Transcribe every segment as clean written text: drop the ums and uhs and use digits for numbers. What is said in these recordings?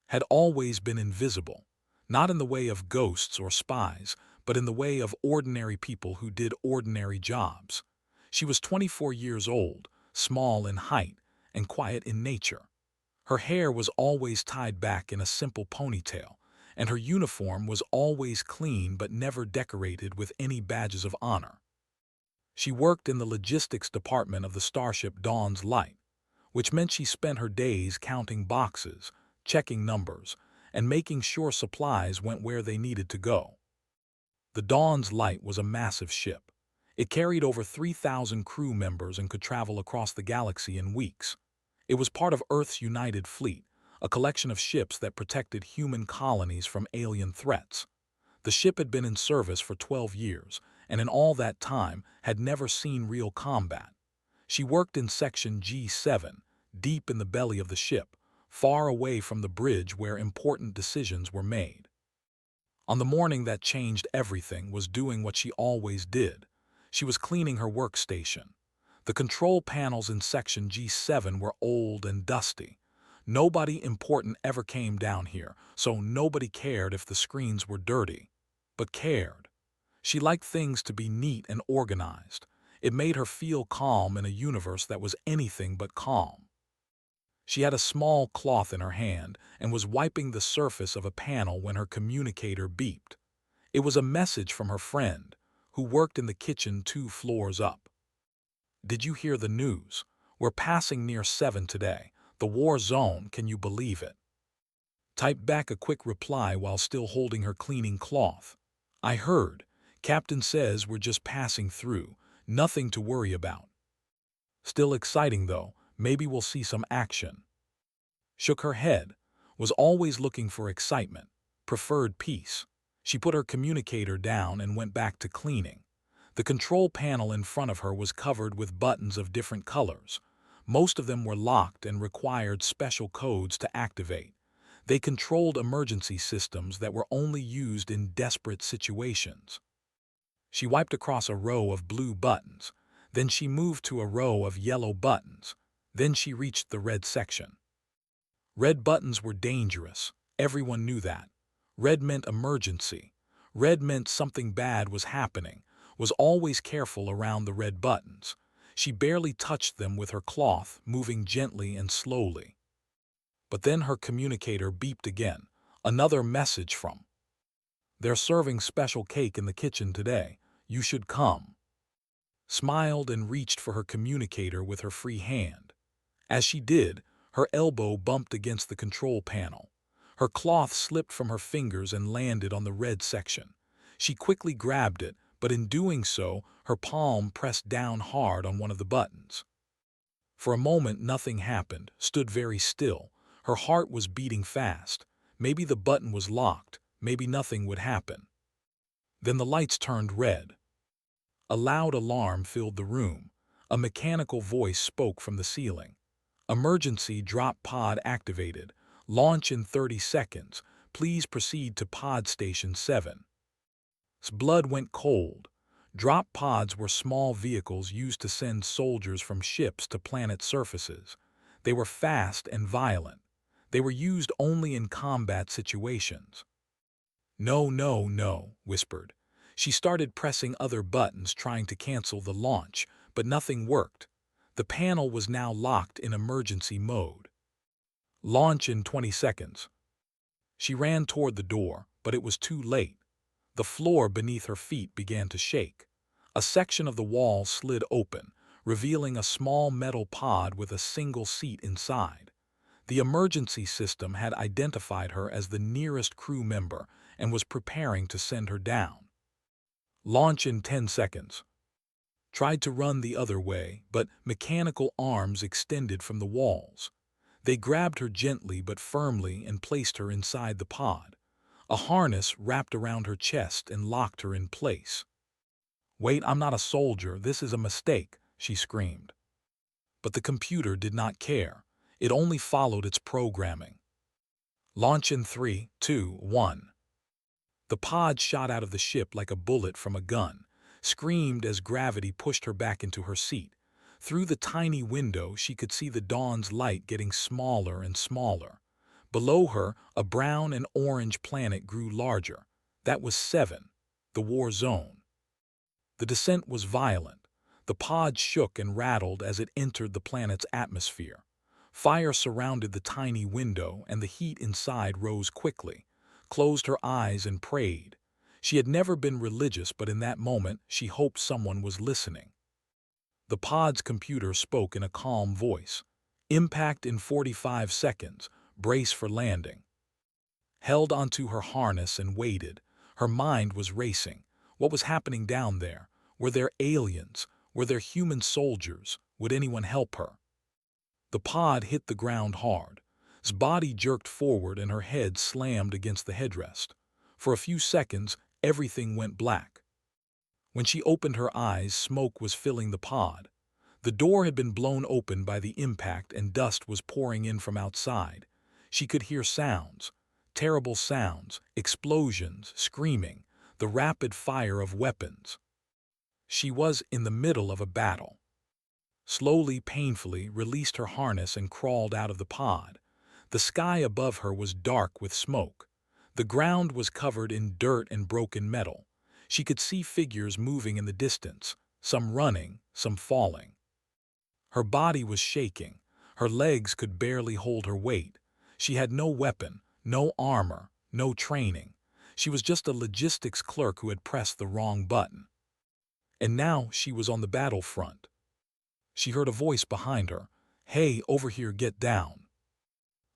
had always been invisible, not in the way of ghosts or spies, but in the way of ordinary people who did ordinary jobs. She was 24 years old, small in height, and quiet in nature. Her hair was always tied back in a simple ponytail, and her uniform was always clean but never decorated with any badges of honor. She worked in the logistics department of the starship Dawn's Light, which meant she spent her days counting boxes, checking numbers, and making sure supplies went where they needed to go. The Dawn's Light was a massive ship. It carried over 3,000 crew members and could travel across the galaxy in weeks. It was part of Earth's United Fleet, a collection of ships that protected human colonies from alien threats. The ship had been in service for 12 years, and in all that time had never seen real combat. She worked in Section G7, deep in the belly of the ship, far away from the bridge where important decisions were made. On the morning that changed everything was doing what she always did. She was cleaning her workstation. The control panels in Section G7 were old and dusty. Nobody important ever came down here, so nobody cared if the screens were dirty, but cared. She liked things to be neat and organized. It made her feel calm in a universe that was anything but calm. She had a small cloth in her hand and was wiping the surface of a panel when her communicator beeped. It was a message from her friend, who worked in the kitchen 2 floors up. "Did you hear the news? We're passing near 7 today. The war zone, can you believe it?" Typed back a quick reply while still holding her cleaning cloth. "I heard. Captain says we're just passing through. Nothing to worry about." "Still exciting though. Maybe we'll see some action." Shook her head. Was always looking for excitement. Preferred peace. She put her communicator down and went back to cleaning. The control panel in front of her was covered with buttons of different colors. Most of them were locked and required special codes to activate. They controlled emergency systems that were only used in desperate situations. She wiped across a row of blue buttons. Then she moved to a row of yellow buttons. Then she reached the red section. Red buttons were dangerous. Everyone knew that. Red meant emergency. Red meant something bad was happening. Was always careful around the red buttons. She barely touched them with her cloth, moving gently and slowly. But then her communicator beeped again. Another message from. "They're serving special cake in the kitchen today. You should come." Smiled and reached for her communicator with her free hand. As she did, her elbow bumped against the control panel. Her cloth slipped from her fingers and landed on the red section. She quickly grabbed it, but in doing so, her palm pressed down hard on one of the buttons. For a moment nothing happened, stood very still. Her heart was beating fast. Maybe the button was locked, maybe nothing would happen. Then the lights turned red. A loud alarm filled the room. A mechanical voice spoke from the ceiling. "Emergency drop pod activated. Launch in 30 seconds. Please proceed to pod station 7. Blood went cold. Drop pods were small vehicles used to send soldiers from ships to planet surfaces. They were fast and violent. They were used only in combat situations. "No, no, no," whispered. She started pressing other buttons trying to cancel the launch, but nothing worked. The panel was now locked in emergency mode. "Launch in 20 seconds. She ran toward the door, but it was too late. The floor beneath her feet began to shake. A section of the wall slid open, revealing a small metal pod with a single seat inside. The emergency system had identified her as the nearest crew member and was preparing to send her down. "Launch in 10 seconds. Tried to run the other way, but mechanical arms extended from the walls. They grabbed her gently but firmly and placed her inside the pod. A harness wrapped around her chest and locked her in place. "Wait, I'm not a soldier. This is a mistake," she screamed. But the computer did not care. It only followed its programming. "Launch in 3, 2, 1. The pod shot out of the ship like a bullet from a gun, screamed as gravity pushed her back into her seat. Through the tiny window, she could see the Dawn's Light getting smaller and smaller. Below her, a brown and orange planet grew larger. That was 7, the war zone. The descent was violent. The pod shook and rattled as it entered the planet's atmosphere. Fire surrounded the tiny window, and the heat inside rose quickly. Closed her eyes and prayed. She had never been religious, but in that moment she hoped someone was listening. The pod's computer spoke in a calm voice. Impact in 45 seconds. Brace for landing. Held onto her harness and waited. Her mind was racing. What was happening down there? Were there aliens? Were there human soldiers? Would anyone help her? The pod hit the ground hard. His body jerked forward and her head slammed against the headrest. For a few seconds, everything went black. When she opened her eyes, smoke was filling the pod. The door had been blown open by the impact and dust was pouring in from outside. She could hear sounds, terrible sounds, explosions, screaming, the rapid fire of weapons. She was in the middle of a battle. Slowly, painfully, released her harness and crawled out of the pod. The sky above her was dark with smoke. The ground was covered in dirt and broken metal. She could see figures moving in the distance, some running, some falling. Her body was shaking. Her legs could barely hold her weight. She had no weapon, no armor, no training. She was just a logistics clerk who had pressed the wrong button. And now she was on the battlefront. She heard a voice behind her. "Hey, over here, get down."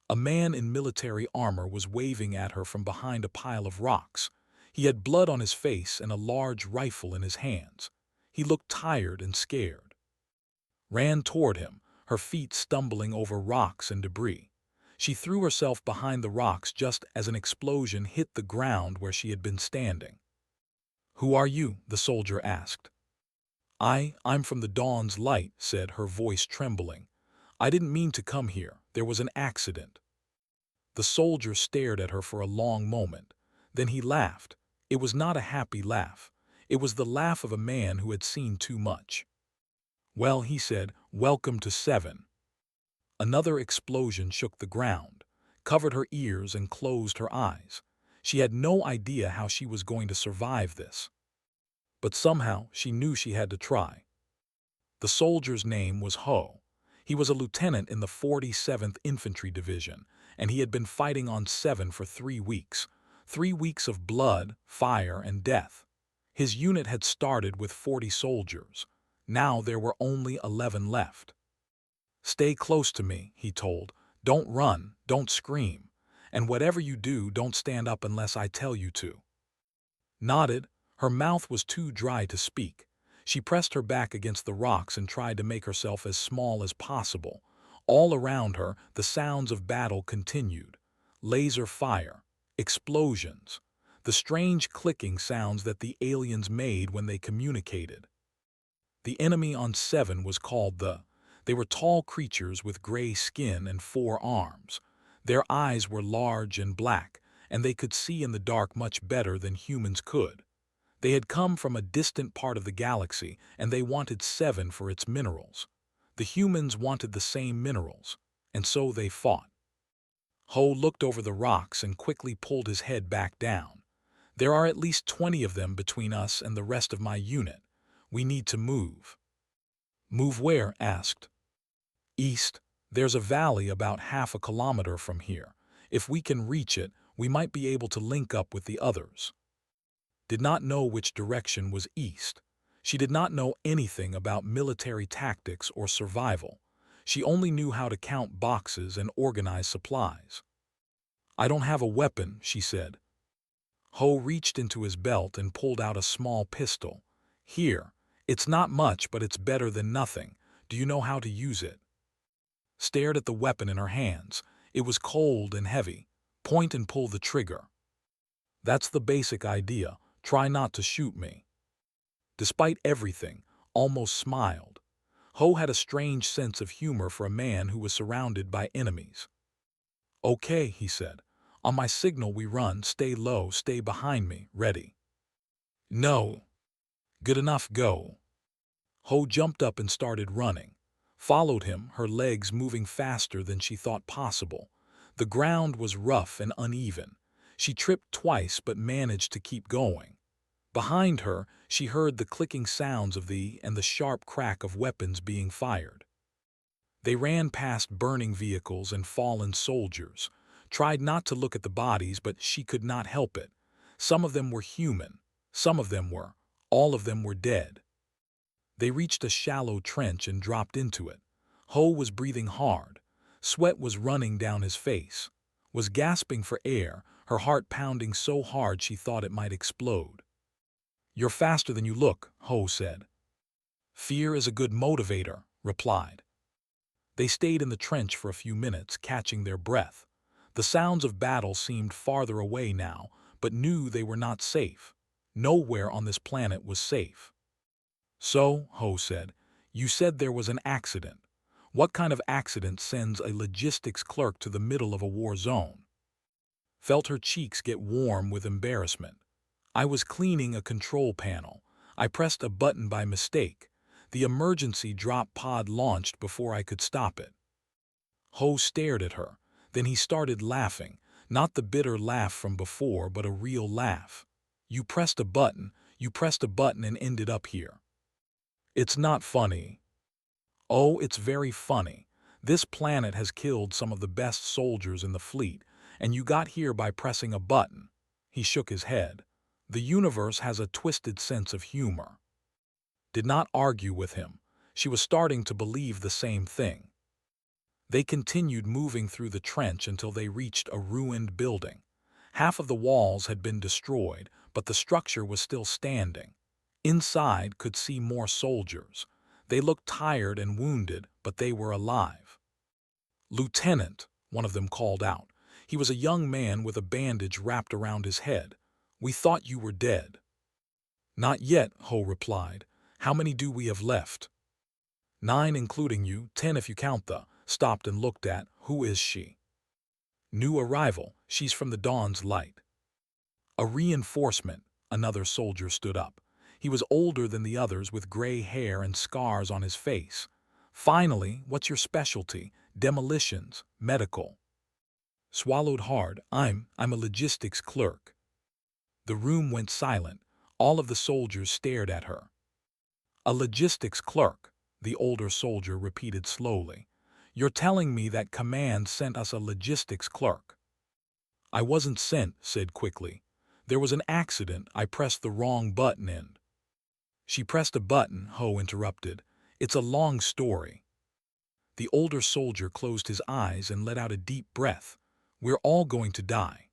A man in military armor was waving at her from behind a pile of rocks. He had blood on his face and a large rifle in his hands. He looked tired and scared. Ran toward him, her feet stumbling over rocks and debris. She threw herself behind the rocks just as an explosion hit the ground where she had been standing. "Who are you?" the soldier asked. I'm from the dawn's light," said her voice trembling. "I didn't mean to come here. There was an accident." The soldier stared at her for a long moment. Then he laughed. It was not a happy laugh. It was the laugh of a man who had seen too much. "Well," he said, "welcome to 7. Another explosion shook the ground, covered her ears and closed her eyes. She had no idea how she was going to survive this. But somehow she knew she had to try. The soldier's name was Ho. He was a lieutenant in the 47th Infantry Division, and he had been fighting on 7 for 3 weeks. 3 weeks of blood, fire, and death. His unit had started with 40 soldiers. Now there were only 11 left. "Stay close to me," he told. "Don't run, don't scream. And whatever you do, don't stand up unless I tell you to." Nodded. Her mouth was too dry to speak. She pressed her back against the rocks and tried to make herself as small as possible. All around her, the sounds of battle continued. Laser fire, explosions, the strange clicking sounds that the aliens made when they communicated. The enemy on 7 was called They were tall creatures with gray skin and 4 arms. Their eyes were large and black, and they could see in the dark much better than humans could. They had come from a distant part of the galaxy, and they wanted 7 for its minerals. The humans wanted the same minerals, and so they fought. Ho looked over the rocks and quickly pulled his head back down. "There are at least 20 of them between us and the rest of my unit. We need to move." "Move where?" asked. "East. There's a valley about half a kilometer from here. If we can reach it, we might be able to link up with the others." Did not know which direction was east. She did not know anything about military tactics or survival. She only knew how to count boxes and organize supplies. "I don't have a weapon," she said. Ho reached into his belt and pulled out a small pistol. "Here. It's not much, but it's better than nothing. Do you know how to use it?" Stared at the weapon in her hands. It was cold and heavy. "Point and pull the trigger." "That's the basic idea. Try not to shoot me." Despite everything, almost smiled. Ho had a strange sense of humor for a man who was surrounded by enemies. "Okay," he said. "On my signal we run, stay low, stay behind me, ready." "No." "Good enough, go." Ho jumped up and started running. Followed him, her legs moving faster than she thought possible. The ground was rough and uneven. She tripped twice but managed to keep going. Behind her, she heard the clicking sounds of the sharp crack of weapons being fired. They ran past burning vehicles and fallen soldiers, tried not to look at the bodies, but she could not help it. Some of them were human, some of them were, all of them were dead. They reached a shallow trench and dropped into it. Ho was breathing hard. Sweat was running down his face, was gasping for air, her heart pounding so hard she thought it might explode. "You're faster than you look," Ho said. "Fear is a good motivator," replied. They stayed in the trench for a few minutes, catching their breath. The sounds of battle seemed farther away now, but knew they were not safe. Nowhere on this planet was safe. "So," Ho said, "you said there was an accident. What kind of accident sends a logistics clerk to the middle of a war zone?" Felt her cheeks get warm with embarrassment. "I was cleaning a control panel. I pressed a button by mistake. The emergency drop pod launched before I could stop it." Ho stared at her. Then he started laughing, not the bitter laugh from before, but a real laugh. You pressed a button and ended up here." "It's not funny." "Oh, it's very funny. This planet has killed some of the best soldiers in the fleet, and you got here by pressing a button." He shook his head. "The universe has a twisted sense of humor." Did not argue with him. She was starting to believe the same thing. They continued moving through the trench until they reached a ruined building. Half of the walls had been destroyed, but the structure was still standing. Inside could see more soldiers. They looked tired and wounded, but they were alive. "Lieutenant," one of them called out. He was a young man with a bandage wrapped around his head. "We thought you were dead." "Not yet," Ho replied. "How many do we have left?" "9 including you, 10 if you count the..." Stopped and looked at. "Who is she?" "New arrival. She's from the Dawn's Light." "A reinforcement." Another soldier stood up. He was older than the others, with gray hair and scars on his face. "Finally, what's your specialty? Demolitions, medical." Swallowed hard. I'm a logistics clerk." The room went silent. All of the soldiers stared at her. "A logistics clerk," the older soldier repeated slowly. "You're telling me that command sent us a logistics clerk?" "I wasn't sent," said quickly. "There was an accident. I pressed the wrong button and..." "She pressed a button," Ho interrupted. "It's a long story." The older soldier closed his eyes and let out a deep breath. "We're all going to die."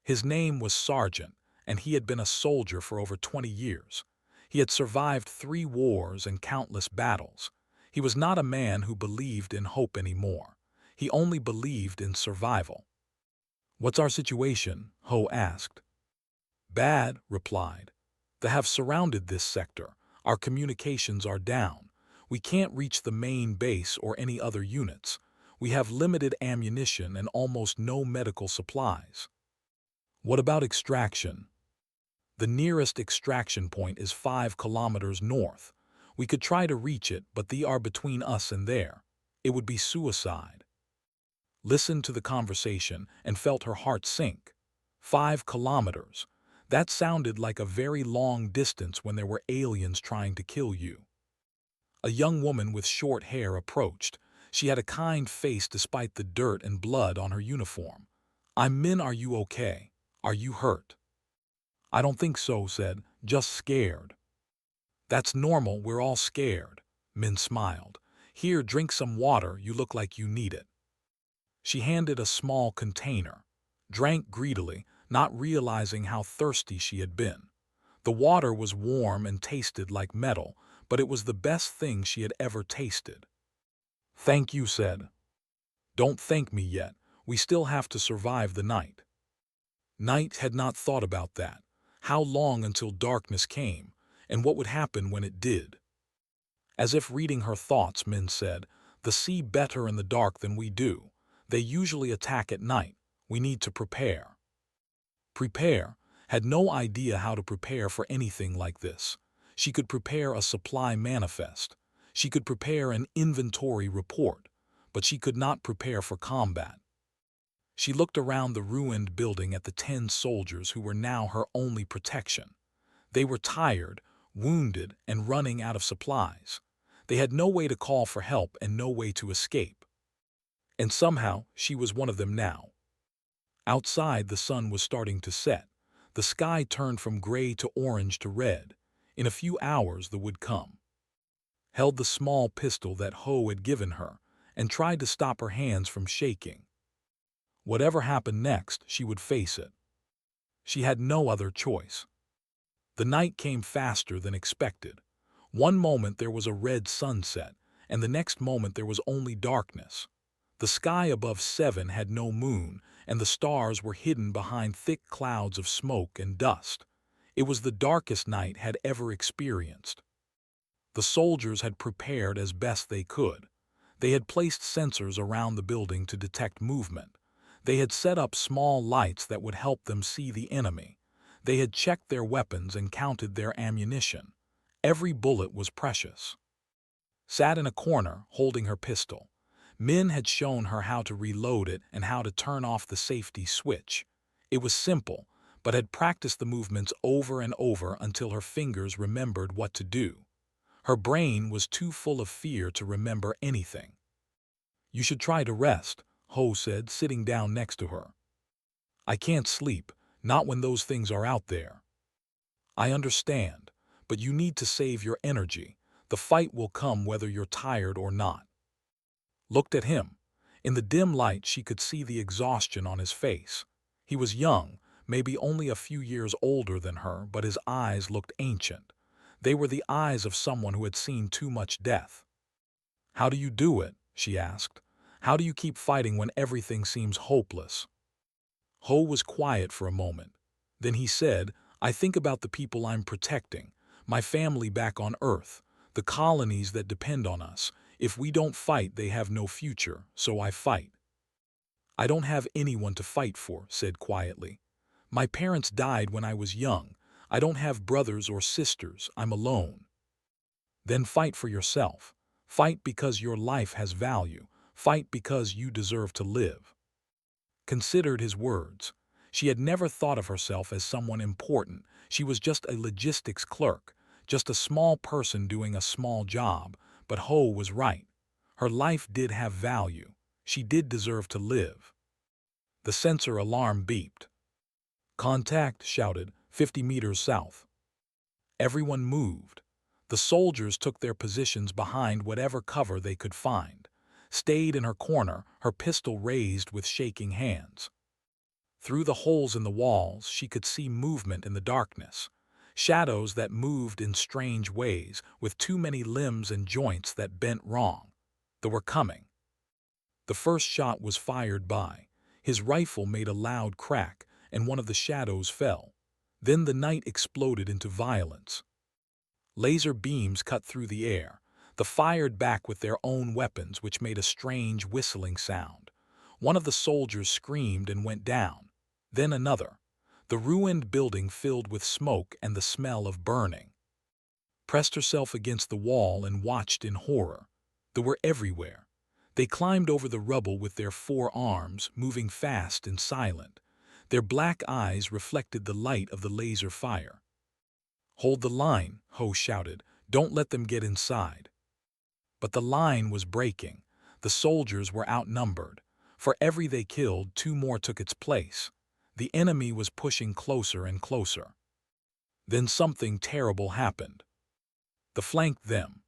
His name was Sergeant, and he had been a soldier for over 20 years. He had survived 3 wars and countless battles. He was not a man who believed in hope anymore. He only believed in survival. "What's our situation?" Ho asked. "Bad," replied. "They have surrounded this sector. Our communications are down. We can't reach the main base or any other units. We have limited ammunition and almost no medical supplies." "What about extraction?" "The nearest extraction point is 5 kilometers north. We could try to reach it, but they are between us and there. It would be suicide." Listened to the conversation and felt her heart sink. 5 kilometers. That sounded like a very long distance when there were aliens trying to kill you. A young woman with short hair approached. She had a kind face despite the dirt and blood on her uniform. "I'm Min, are you okay? Are you hurt?" "I don't think so," said. "Just scared." "That's normal, we're all scared." Min smiled. "Here, drink some water, you look like you need it." She handed a small container. Drank greedily, not realizing how thirsty she had been. The water was warm and tasted like metal, but it was the best thing she had ever tasted. "Thank you," said. "Don't thank me yet. We still have to survive the night." Night had not thought about that. How long until darkness came, and what would happen when it did? As if reading her thoughts, Min said, "The see better in the dark than we do. They usually attack at night. We need to prepare." Prepare? Had no idea how to prepare for anything like this. She could prepare a supply manifest. She could prepare an inventory report, but she could not prepare for combat. She looked around the ruined building at the 10 soldiers who were now her only protection. They were tired, wounded, and running out of supplies. They had no way to call for help and no way to escape. And somehow, she was one of them now. Outside, the sun was starting to set. The sky turned from gray to orange to red. In a few hours, the would come. Held the small pistol that Ho had given her and tried to stop her hands from shaking. Whatever happened next, she would face it. She had no other choice. The night came faster than expected. One moment there was a red sunset, and the next moment there was only darkness. The sky above 7 had no moon, and the stars were hidden behind thick clouds of smoke and dust. It was the darkest night had ever experienced. The soldiers had prepared as best they could. They had placed sensors around the building to detect movement. They had set up small lights that would help them see the enemy. They had checked their weapons and counted their ammunition. Every bullet was precious. Sat in a corner, holding her pistol. Min had shown her how to reload it and how to turn off the safety switch. It was simple, but had practiced the movements over and over until her fingers remembered what to do. Her brain was too full of fear to remember anything. "You should try to rest," Ho said, sitting down next to her. "I can't sleep, not when those things are out there." "I understand, but you need to save your energy. The fight will come whether you're tired or not." Looked at him. In the dim light, she could see the exhaustion on his face. He was young, maybe only a few years older than her, but his eyes looked ancient. They were the eyes of someone who had seen too much death. "How do you do it?" she asked. "How do you keep fighting when everything seems hopeless?" Ho was quiet for a moment. Then he said, "I think about the people I'm protecting, my family back on Earth, the colonies that depend on us. If we don't fight, they have no future, so I fight." "I don't have anyone to fight for," said quietly. "My parents died when I was young. I don't have brothers or sisters. I'm alone." "Then fight for yourself. Fight because your life has value. Fight because you deserve to live." Considered his words. She had never thought of herself as someone important. She was just a logistics clerk, just a small person doing a small job. But Ho was right. Her life did have value. She did deserve to live. The sensor alarm beeped. "Contact," shouted, 50 meters south. Everyone moved. The soldiers took their positions behind whatever cover they could find. Stayed in her corner, her pistol raised with shaking hands. Through the holes in the walls, she could see movement in the darkness. Shadows that moved in strange ways, with too many limbs and joints that bent wrong. They were coming. The first shot was fired by. His rifle made a loud crack, and one of the shadows fell. Then the night exploded into violence. Laser beams cut through the air. They fired back with their own weapons, which made a strange whistling sound. One of the soldiers screamed and went down. Then another. The ruined building filled with smoke and the smell of burning. Pressed herself against the wall and watched in horror. They were everywhere. They climbed over the rubble with their 4 arms, moving fast and silent. Their black eyes reflected the light of the laser fire. "Hold the line," Ho shouted. "Don't let them get inside." But the line was breaking. The soldiers were outnumbered. For every they killed, 2 more took its place. The enemy was pushing closer and closer. Then something terrible happened. They flanked them.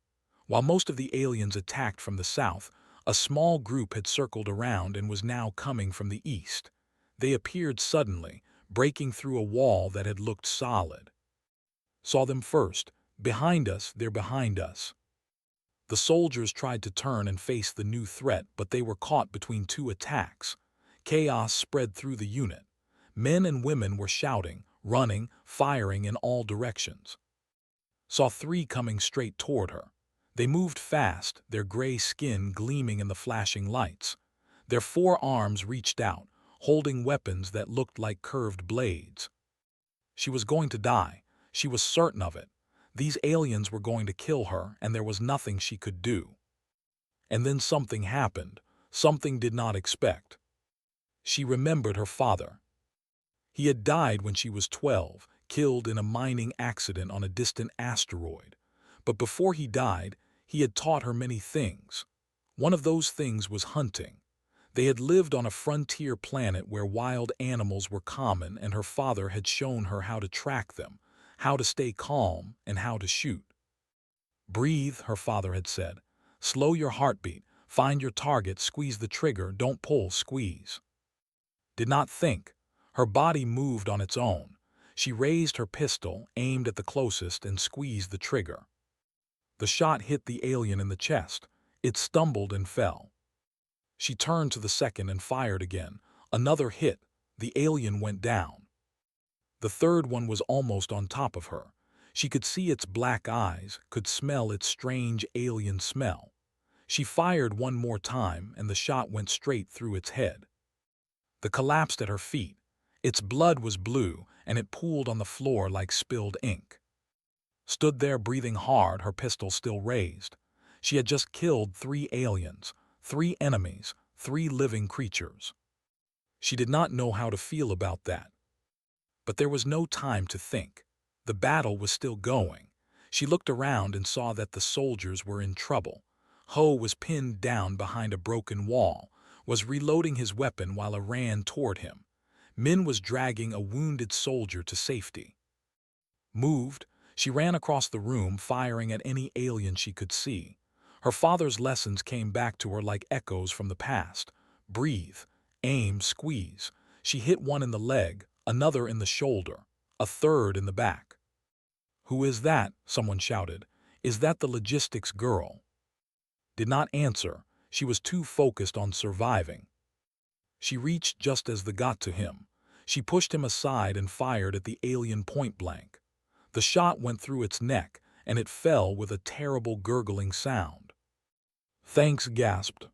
While most of the aliens attacked from the south, a small group had circled around and was now coming from the east. They appeared suddenly, breaking through a wall that had looked solid. "Saw them first. Behind us, they're behind us." The soldiers tried to turn and face the new threat, but they were caught between 2 attacks. Chaos spread through the unit. Men and women were shouting, running, firing in all directions. Saw 3 coming straight toward her. They moved fast, their gray skin gleaming in the flashing lights. Their 4 arms reached out, holding weapons that looked like curved blades. She was going to die. She was certain of it. These aliens were going to kill her, and there was nothing she could do. And then something happened, something did not expect. She remembered her father. He had died when she was 12, killed in a mining accident on a distant asteroid. But before he died, he had taught her many things. One of those things was hunting. They had lived on a frontier planet where wild animals were common, and her father had shown her how to track them, how to stay calm, and how to shoot. "Breathe," her father had said. "Slow your heartbeat. Find your target, squeeze the trigger, don't pull, squeeze." Did not think. Her body moved on its own. She raised her pistol, aimed at the closest, and squeezed the trigger. The shot hit the alien in the chest. It stumbled and fell. She turned to the second and fired again. Another hit. The alien went down. The third one was almost on top of her. She could see its black eyes, could smell its strange alien smell. She fired one more time, and the shot went straight through its head. It collapsed at her feet. Its blood was blue, and it pooled on the floor like spilled ink. Stood there breathing hard, her pistol still raised. She had just killed 3 aliens, 3 enemies, 3 living creatures. She did not know how to feel about that. But there was no time to think. The battle was still going. She looked around and saw that the soldiers were in trouble. Ho was pinned down behind a broken wall, was reloading his weapon while I ran toward him. Min was dragging a wounded soldier to safety. Moved, she ran across the room, firing at any alien she could see. Her father's lessons came back to her like echoes from the past. Breathe, aim, squeeze. She hit one in the leg, another in the shoulder, a third in the back. "Who is that?" someone shouted. "Is that the logistics girl?" Did not answer. She was too focused on surviving. She reached just as the got to him. She pushed him aside and fired at the alien point blank. The shot went through its neck, and it fell with a terrible gurgling sound. "Thanks," gasped.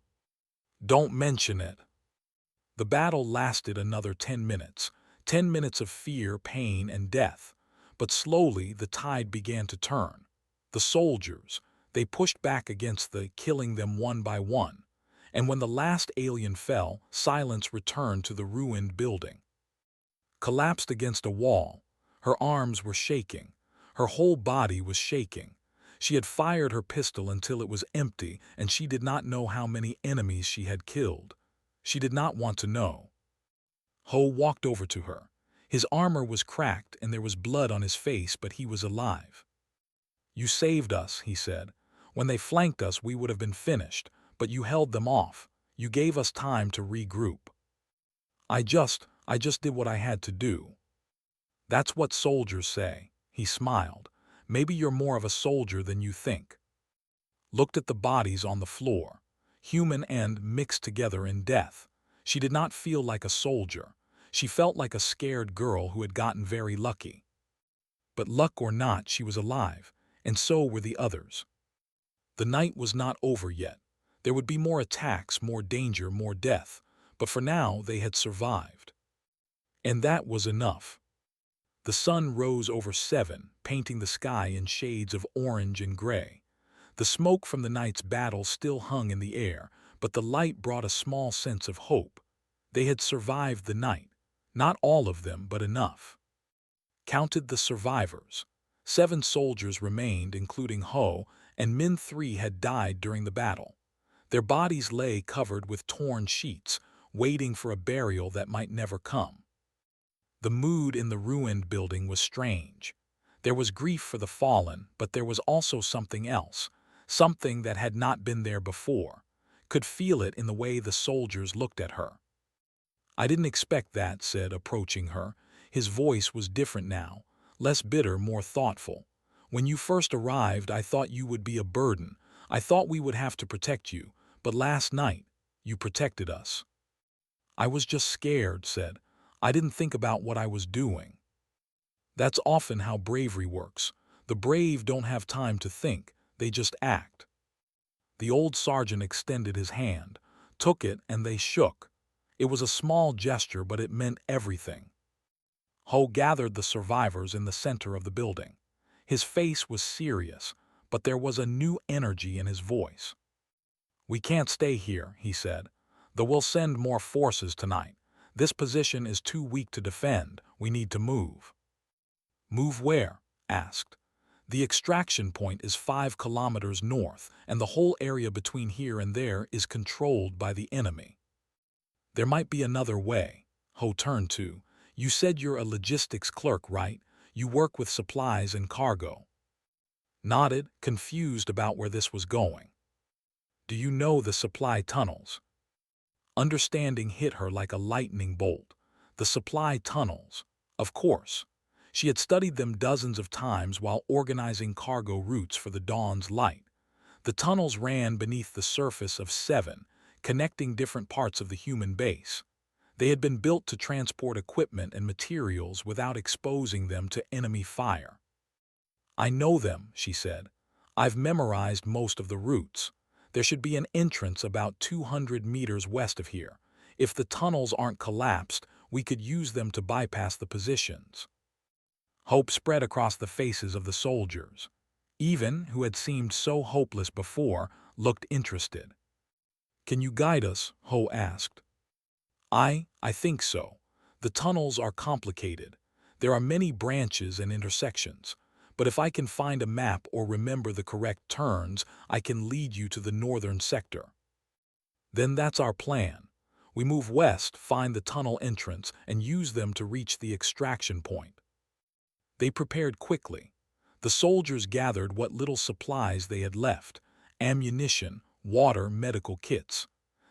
"Don't mention it." The battle lasted another 10 minutes. 10 minutes of fear, pain, and death. But slowly the tide began to turn. The soldiers, they pushed back against killing them one by one. And when the last alien fell, silence returned to the ruined building. Collapsed against a wall, her arms were shaking. Her whole body was shaking. She had fired her pistol until it was empty, and she did not know how many enemies she had killed. She did not want to know. Ho walked over to her. His armor was cracked and there was blood on his face, but he was alive. "You saved us," he said. "When they flanked us, we would have been finished, but you held them off. You gave us time to regroup." I just did what I had to do." "That's what soldiers say." He smiled. "Maybe you're more of a soldier than you think." Looked at the bodies on the floor, human and mixed together in death. She did not feel like a soldier. She felt like a scared girl who had gotten very lucky. But luck or not, she was alive, and so were the others. The night was not over yet. There would be more attacks, more danger, more death, but for now they had survived. And that was enough. The sun rose over 7, painting the sky in shades of orange and gray. The smoke from the night's battle still hung in the air, but the light brought a small sense of hope. They had survived the night. Not all of them, but enough. Counted the survivors. 7 soldiers remained, including Ho, and Min 3 had died during the battle. Their bodies lay covered with torn sheets, waiting for a burial that might never come. The mood in the ruined building was strange. There was grief for the fallen, but there was also something else, something that had not been there before. Could feel it in the way the soldiers looked at her. "I didn't expect that," said, approaching her. His voice was different now, less bitter, more thoughtful. "When you first arrived, I thought you would be a burden. I thought we would have to protect you, but last night, you protected us." "I was just scared," said. "I didn't think about what I was doing." That's often how bravery works. The brave don't have time to think, they just act. The old sergeant extended his hand, took it, and they shook. It was a small gesture, but it meant everything. Ho gathered the survivors in the center of the building. His face was serious, but there was a new energy in his voice. "We can't stay here," he said. "Though we'll send more forces tonight. This position is too weak to defend. We need to move." "Move where?" asked. "The extraction point is 5 kilometers north, and the whole area between here and there is controlled by the enemy." "There might be another way." Ho turned to, "You said you're a logistics clerk, right? You work with supplies and cargo." Nodded, confused about where this was going. "Do you know the supply tunnels?" Understanding hit her like a lightning bolt. The supply tunnels. Of course. She had studied them dozens of times while organizing cargo routes for the Dawn's Light. The tunnels ran beneath the surface of 7, connecting different parts of the human base. They had been built to transport equipment and materials without exposing them to enemy fire. "I know them," she said. "I've memorized most of the routes. There should be an entrance about 200 meters west of here. If the tunnels aren't collapsed, we could use them to bypass the positions." Hope spread across the faces of the soldiers. Even, who had seemed so hopeless before, looked interested. "Can you guide us?" Ho asked. I think so. The tunnels are complicated. There are many branches and intersections. But if I can find a map or remember the correct turns, I can lead you to the northern sector." "Then that's our plan. We move west, find the tunnel entrance, and use them to reach the extraction point." They prepared quickly. The soldiers gathered what little supplies they had left: ammunition, water, medical kits.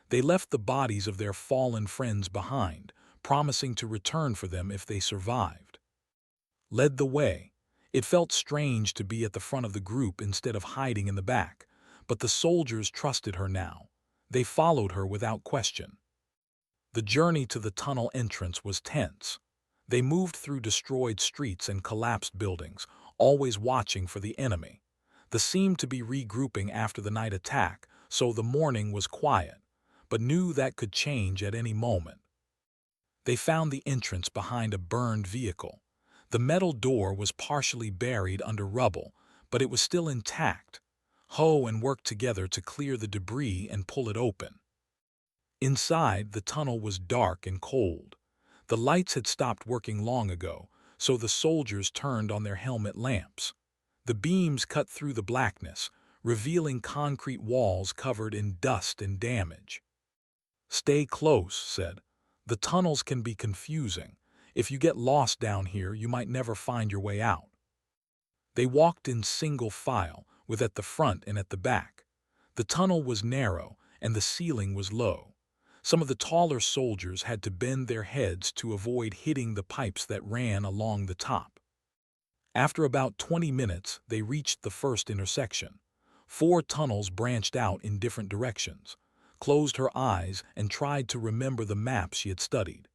They left the bodies of their fallen friends behind, promising to return for them if they survived. Led the way. It felt strange to be at the front of the group instead of hiding in the back, but the soldiers trusted her now. They followed her without question. The journey to the tunnel entrance was tense. They moved through destroyed streets and collapsed buildings, always watching for the enemy. They seemed to be regrouping after the night attack, so the morning was quiet, but knew that could change at any moment. They found the entrance behind a burned vehicle. The metal door was partially buried under rubble, but it was still intact. Ho and worked together to clear the debris and pull it open. Inside, the tunnel was dark and cold. The lights had stopped working long ago, so the soldiers turned on their helmet lamps. The beams cut through the blackness, revealing concrete walls covered in dust and damage. "Stay close," said. "The tunnels can be confusing. If you get lost down here, you might never find your way out." They walked in single file, with at the front and at the back. The tunnel was narrow, and the ceiling was low. Some of the taller soldiers had to bend their heads to avoid hitting the pipes that ran along the top. After about 20 minutes, they reached the first intersection. 4 tunnels branched out in different directions. Closed her eyes and tried to remember the map she had studied.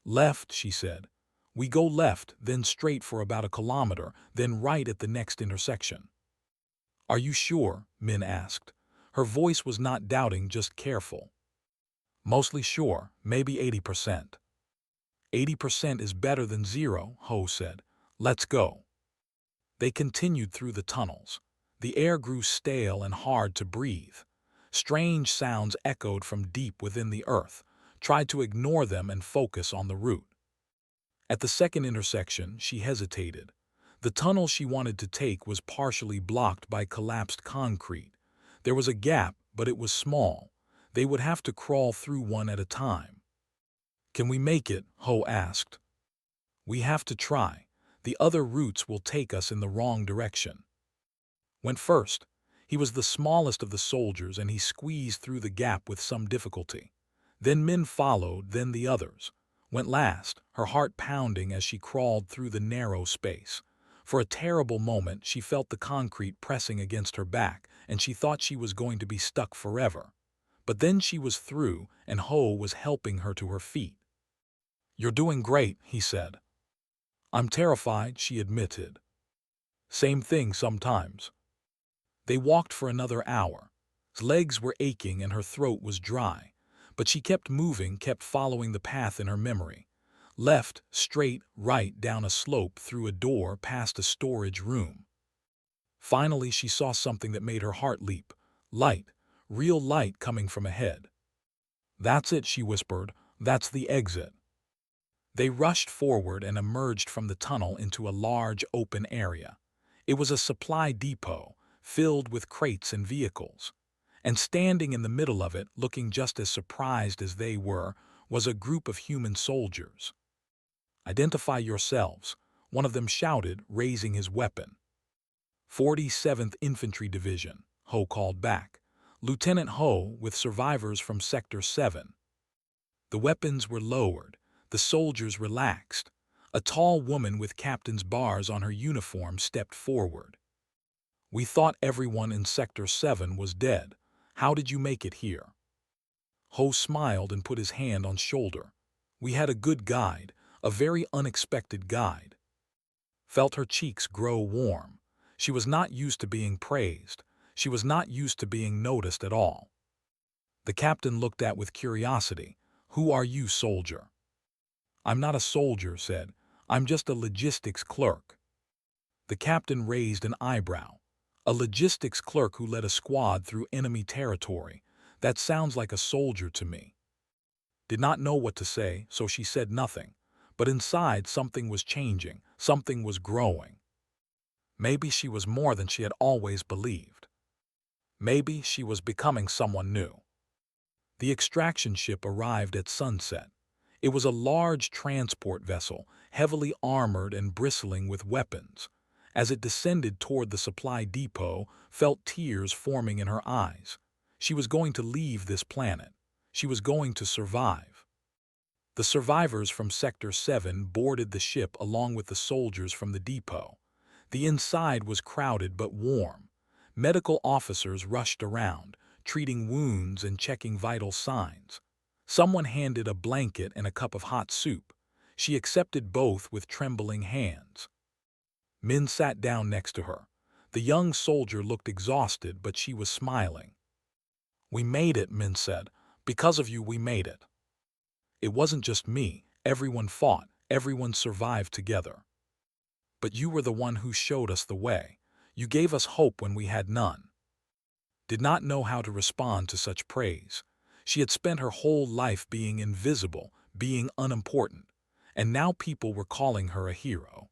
"Left," she said. "We go left, then straight for about a kilometer, then right at the next intersection." "Are you sure?" Min asked. Her voice was not doubting, just careful. "Mostly sure, maybe 80%. 80% is better than 0, Ho said. "Let's go." They continued through the tunnels. The air grew stale and hard to breathe. Strange sounds echoed from deep within the earth. Tried to ignore them and focus on the route. At the second intersection, she hesitated. The tunnel she wanted to take was partially blocked by collapsed concrete. There was a gap, but it was small. They would have to crawl through one at a time. "Can we make it?" Ho asked. "We have to try. The other routes will take us in the wrong direction." Went first. He was the smallest of the soldiers, and he squeezed through the gap with some difficulty. Then Min followed, then the others. Went last, her heart pounding as she crawled through the narrow space. For a terrible moment, she felt the concrete pressing against her back, and she thought she was going to be stuck forever. But then she was through, and Ho was helping her to her feet. "You're doing great," he said. "I'm terrified," she admitted. "Same thing sometimes." They walked for another hour. His legs were aching and her throat was dry. But she kept moving, kept following the path in her memory. Left, straight, right, down a slope, through a door, past a storage room. Finally, she saw something that made her heart leap. Light, real light coming from ahead. "That's it," she whispered. That's the exit. They rushed forward and emerged from the tunnel into a large open area. It was a supply depot, filled with crates and vehicles. And standing in the middle of it, looking just as surprised as they were, was a group of human soldiers. "Identify yourselves," one of them shouted, raising his weapon. 47th Infantry Division, Ho called back. Lieutenant Ho with survivors from Sector 7. The weapons were lowered. The soldiers relaxed. A tall woman with captain's bars on her uniform stepped forward. "We thought everyone in Sector 7 was dead. How did you make it here?" Ho smiled and put his hand on shoulder. "We had a good guide, a very unexpected guide." Felt her cheeks grow warm. She was not used to being praised. She was not used to being noticed at all. The captain looked at with curiosity. "Who are you, soldier?" "I'm not a soldier," said. "I'm just a logistics clerk." The captain raised an eyebrow. "A logistics clerk who led a squad through enemy territory. That sounds like a soldier to me." Did not know what to say, so she said nothing. But inside something was changing, something was growing. Maybe she was more than she had always believed. Maybe she was becoming someone new. The extraction ship arrived at sunset. It was a large transport vessel, heavily armored and bristling with weapons. As it descended toward the supply depot, felt tears forming in her eyes. She was going to leave this planet. She was going to survive. The survivors from Sector 7 boarded the ship along with the soldiers from the depot. The inside was crowded but warm. Medical officers rushed around, treating wounds and checking vital signs. Someone handed a blanket and a cup of hot soup. She accepted both with trembling hands. Min sat down next to her. The young soldier looked exhausted, but she was smiling. "We made it," Min said. "Because of you, we made it. It wasn't just me. Everyone fought. Everyone survived together. But you were the one who showed us the way. You gave us hope when we had none." Did not know how to respond to such praise. She had spent her whole life being invisible, being unimportant, and now people were calling her a hero.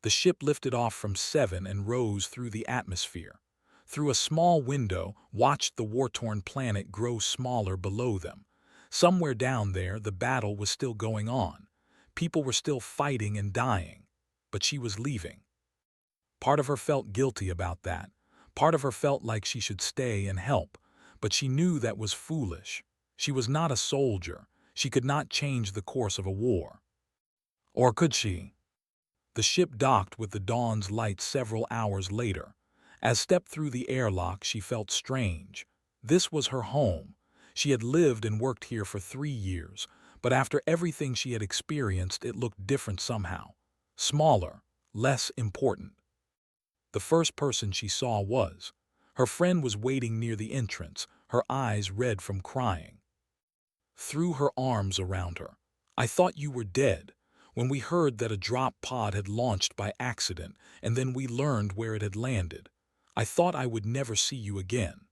The ship lifted off from 7 and rose through the atmosphere. Through a small window, watched the war-torn planet grow smaller below them. Somewhere down there, the battle was still going on. People were still fighting and dying. But she was leaving. Part of her felt guilty about that. Part of her felt like she should stay and help. But she knew that was foolish. She was not a soldier. She could not change the course of a war. Or could she? The ship docked with the dawn's light several hours later. As stepped through the airlock, she felt strange. This was her home. She had lived and worked here for 3 years, but after everything she had experienced, it looked different somehow. Smaller, less important. The first person she saw was. Her friend was waiting near the entrance, her eyes red from crying. Threw her arms around her. "I thought you were dead. When we heard that a drop pod had launched by accident, and then we learned where it had landed, I thought I would never see you again."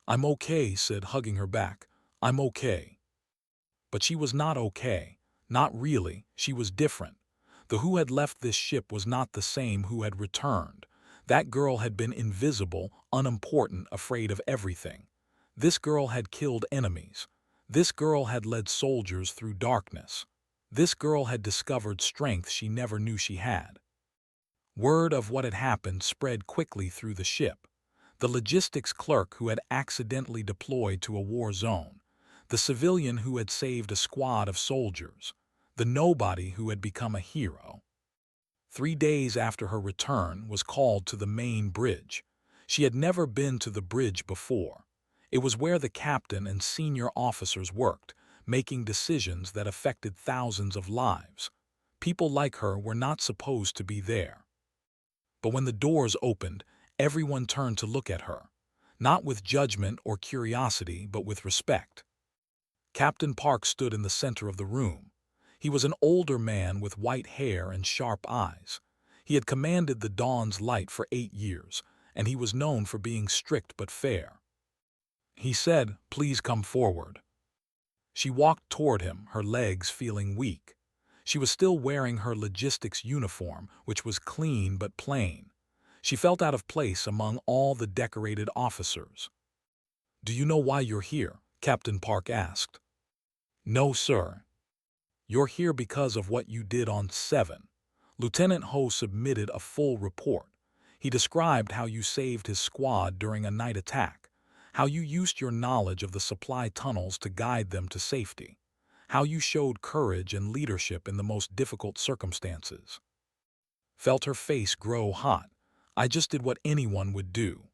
"I'm okay," said, hugging her back. "I'm okay." But she was not okay. Not really. She was different. The who had left this ship was not the same who had returned. That girl had been invisible, unimportant, afraid of everything. This girl had killed enemies. This girl had led soldiers through darkness. This girl had discovered strength she never knew she had. Word of what had happened spread quickly through the ship. The logistics clerk who had accidentally deployed to a war zone. The civilian who had saved a squad of soldiers. The nobody who had become a hero. 3 days after her return, was called to the main bridge. She had never been to the bridge before. It was where the captain and senior officers worked, making decisions that affected thousands of lives. People like her were not supposed to be there. But when the doors opened, everyone turned to look at her. Not with judgment or curiosity, but with respect. Captain Park stood in the center of the room. He was an older man with white hair and sharp eyes. He had commanded the Dawn's Light for 8 years, and he was known for being strict but fair. He said, "Please come forward." She walked toward him, her legs feeling weak. She was still wearing her logistics uniform, which was clean but plain. She felt out of place among all the decorated officers. "Do you know why you're here?" Captain Park asked. "No, sir." "You're here because of what you did on 7. Lieutenant Ho submitted a full report. He described how you saved his squad during a night attack, how you used your knowledge of the supply tunnels to guide them to safety, how you showed courage and leadership in the most difficult circumstances." Felt her face grow hot. "I just did what anyone would do."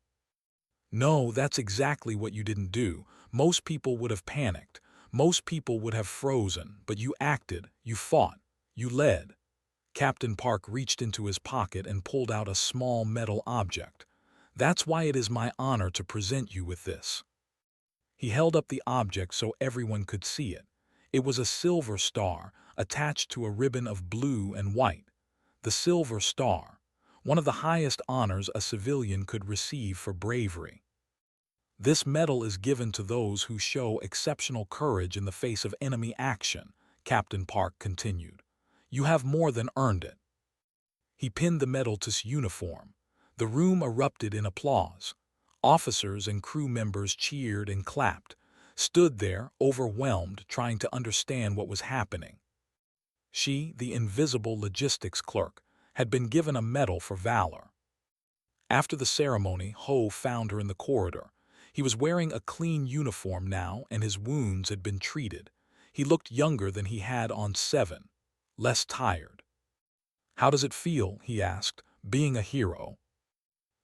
"No, that's exactly what you didn't do. Most people would have panicked. Most people would have frozen, but you acted, you fought, you led." Captain Park reached into his pocket and pulled out a small metal object. "That's why it is my honor to present you with this." He held up the object so everyone could see it. It was a silver star attached to a ribbon of blue and white. The Silver Star, one of the highest honors a civilian could receive for bravery. "This medal is given to those who show exceptional courage in the face of enemy action," Captain Park continued. "You have more than earned it." He pinned the medal to his uniform. The room erupted in applause. Officers and crew members cheered and clapped, stood there, overwhelmed, trying to understand what was happening. She, the invisible logistics clerk, had been given a medal for valor. After the ceremony, Ho found her in the corridor. He was wearing a clean uniform now, and his wounds had been treated. He looked younger than he had on 7, less tired. "How does it feel," he asked, "being a hero?"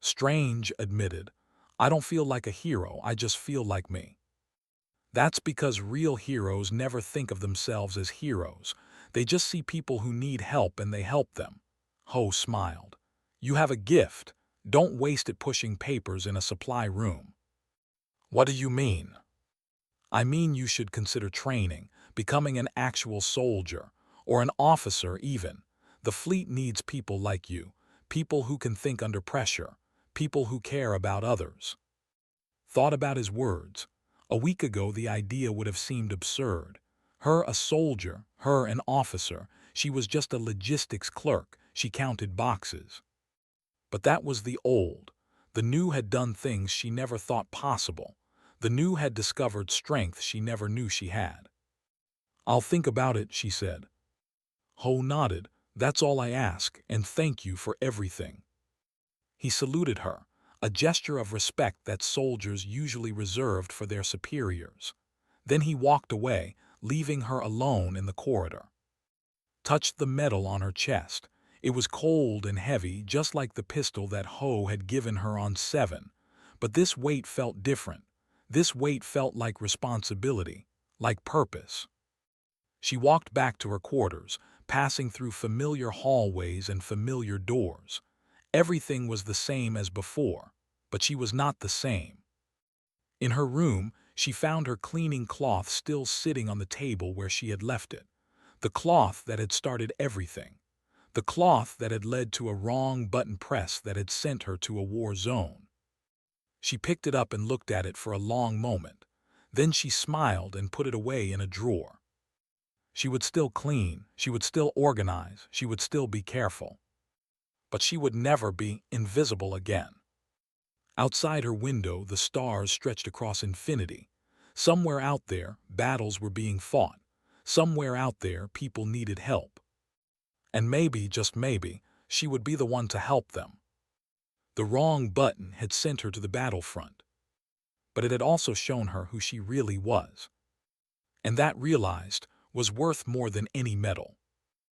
"Strange," admitted. "I don't feel like a hero, I just feel like me." "That's because real heroes never think of themselves as heroes. They just see people who need help and they help them." Ho smiled. "You have a gift. Don't waste it pushing papers in a supply room." "What do you mean?" "I mean you should consider training, becoming an actual soldier, or an officer even. The fleet needs people like you, people who can think under pressure, people who care about others." Thought about his words. A week ago the idea would have seemed absurd. Her a soldier, her an officer, she was just a logistics clerk, she counted boxes. But that was the old. The new had done things she never thought possible. The new had discovered strength she never knew she had. "I'll think about it," she said. Ho nodded. "That's all I ask, and thank you for everything." He saluted her, a gesture of respect that soldiers usually reserved for their superiors. Then he walked away, leaving her alone in the corridor. Touched the metal on her chest. It was cold and heavy, just like the pistol that Ho had given her on 7. But this weight felt different. This weight felt like responsibility, like purpose. She walked back to her quarters, passing through familiar hallways and familiar doors. Everything was the same as before, but she was not the same. In her room, she found her cleaning cloth still sitting on the table where she had left it. The cloth that had started everything. The cloth that had led to a wrong button press that had sent her to a war zone. She picked it up and looked at it for a long moment. Then she smiled and put it away in a drawer. She would still clean, she would still organize, she would still be careful. But she would never be invisible again. Outside her window, the stars stretched across infinity. Somewhere out there, battles were being fought. Somewhere out there, people needed help. And maybe, just maybe, she would be the one to help them. The wrong button had sent her to the battlefront. But it had also shown her who she really was. And that, realized, was worth more than any medal.